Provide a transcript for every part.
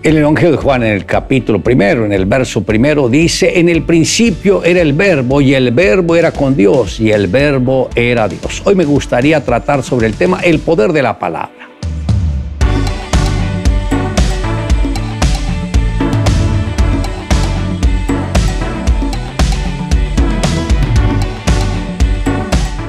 El Evangelio de Juan, en el capítulo primero, en el verso primero, dice: en el principio era el Verbo, y el Verbo era con Dios, y el Verbo era Dios. Hoy me gustaría tratar sobre el tema el poder de la palabra.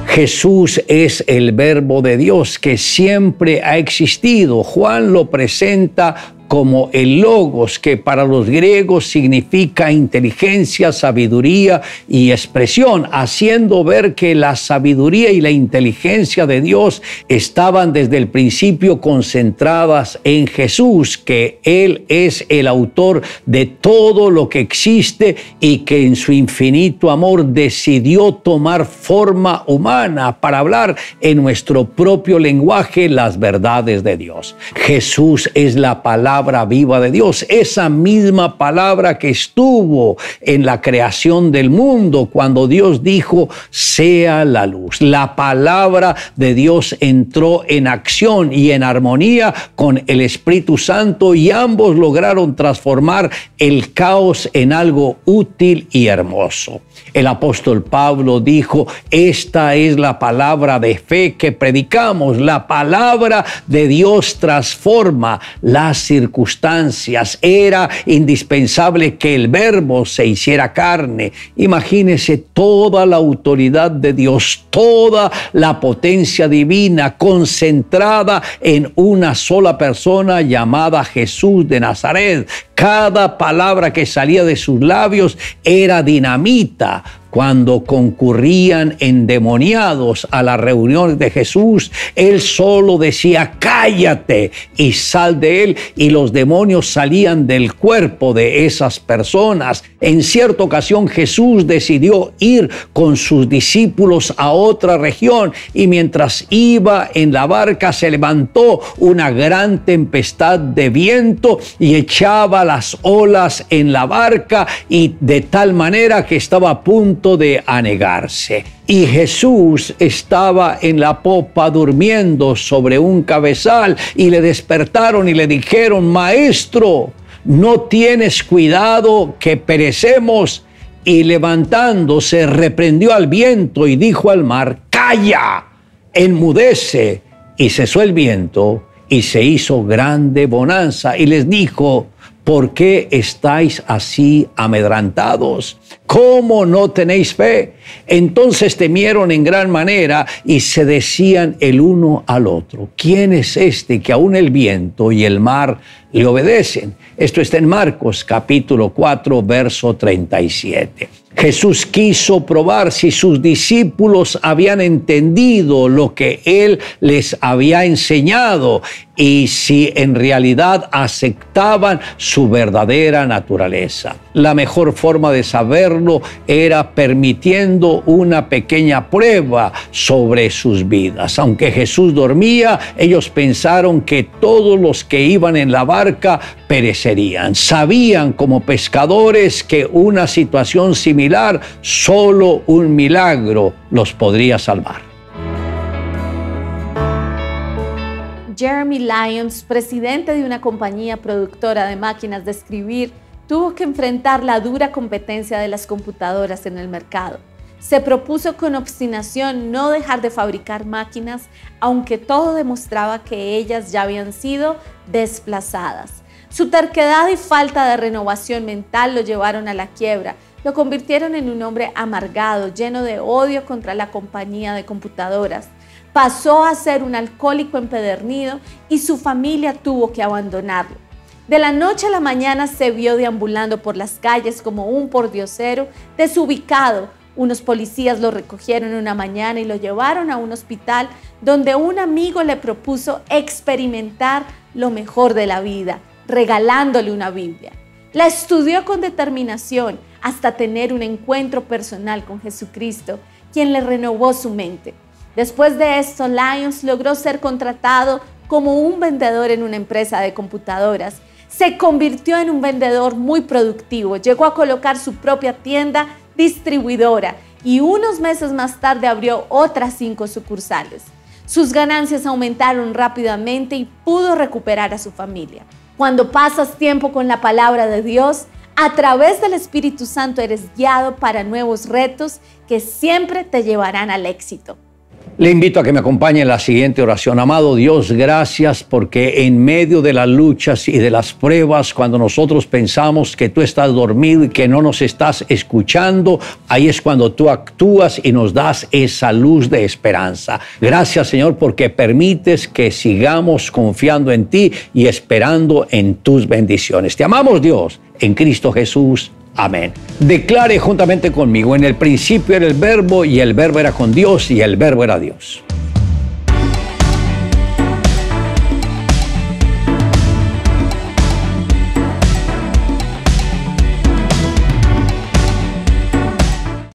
Jesús es el Verbo de Dios que siempre ha existido. Juan lo presenta como el Logos, que para los griegos significa inteligencia, sabiduría y expresión, haciendo ver que la sabiduría y la inteligencia de Dios estaban desde el principio concentradas en Jesús, que Él es el autor de todo lo que existe y que en su infinito amor decidió tomar forma humana para hablar en nuestro propio lenguaje las verdades de Dios. Jesús es la palabra viva de Dios, esa misma palabra que estuvo en la creación del mundo cuando Dios dijo: sea la luz. La palabra de Dios entró en acción y en armonía con el Espíritu Santo, y ambos lograron transformar el caos en algo útil y hermoso. El apóstol Pablo dijo: esta es la palabra de fe que predicamos. La palabra de Dios transforma las circunstancias. Era indispensable que el Verbo se hiciera carne. Imagínese toda la autoridad de Dios, toda la potencia divina concentrada en una sola persona llamada Jesús de Nazaret. Cada palabra que salía de sus labios era dinamita. Cuando concurrían endemoniados a las reuniones de Jesús, Él solo decía: cállate y sal de él, y los demonios salían del cuerpo de esas personas. En cierta ocasión Jesús decidió ir con sus discípulos a otra región, y mientras iba en la barca se levantó una gran tempestad de viento y echaba las olas en la barca, y de tal manera que estaba a punto de anegarse. Y Jesús estaba en la popa durmiendo sobre un cabezal, y le despertaron y le dijeron: Maestro, ¿no tienes cuidado que perecemos? Y levantándose reprendió al viento y dijo al mar: calla, enmudece. Y cesó el viento y se hizo grande bonanza. Y les dijo: ¿por qué estáis así amedrentados? ¿Cómo no tenéis fe? Entonces temieron en gran manera y se decían el uno al otro: ¿quién es este que aún el viento y el mar le obedecen? Esto está en Marcos capítulo 4, verso 37. Jesús quiso probar si sus discípulos habían entendido lo que Él les había enseñado y si en realidad aceptaban su verdadera naturaleza. La mejor forma de saberlo era permitiendo una pequeña prueba sobre sus vidas. Aunque Jesús dormía, ellos pensaron que todos los que iban en la barca perecerían. Sabían como pescadores que una situación similar, solo un milagro los podría salvar. Jeremy Lyons, presidente de una compañía productora de máquinas de escribir, tuvo que enfrentar la dura competencia de las computadoras en el mercado. Se propuso con obstinación no dejar de fabricar máquinas, aunque todo demostraba que ellas ya habían sido desplazadas. Su terquedad y falta de renovación mental lo llevaron a la quiebra. Lo convirtieron en un hombre amargado, lleno de odio contra la compañía de computadoras. Pasó a ser un alcohólico empedernido y su familia tuvo que abandonarlo. De la noche a la mañana se vio deambulando por las calles como un pordiosero desubicado. Unos policías lo recogieron una mañana y lo llevaron a un hospital donde un amigo le propuso experimentar lo mejor de la vida, regalándole una Biblia. La estudió con determinación hasta tener un encuentro personal con Jesucristo, quien le renovó su mente. Después de esto, Lyons logró ser contratado como un vendedor en una empresa de computadoras. Se convirtió en un vendedor muy productivo, llegó a colocar su propia tienda distribuidora y unos meses más tarde abrió otras 5 sucursales. Sus ganancias aumentaron rápidamente y pudo recuperar a su familia. Cuando pasas tiempo con la palabra de Dios, a través del Espíritu Santo eres guiado para nuevos retos que siempre te llevarán al éxito. Le invito a que me acompañe en la siguiente oración. Amado Dios, gracias porque en medio de las luchas y de las pruebas, cuando nosotros pensamos que tú estás dormido y que no nos estás escuchando, ahí es cuando tú actúas y nos das esa luz de esperanza. Gracias, Señor, porque permites que sigamos confiando en ti y esperando en tus bendiciones. Te amamos, Dios, en Cristo Jesús. Amén. Declare juntamente conmigo: en el principio era el Verbo, y el Verbo era con Dios, y el Verbo era Dios.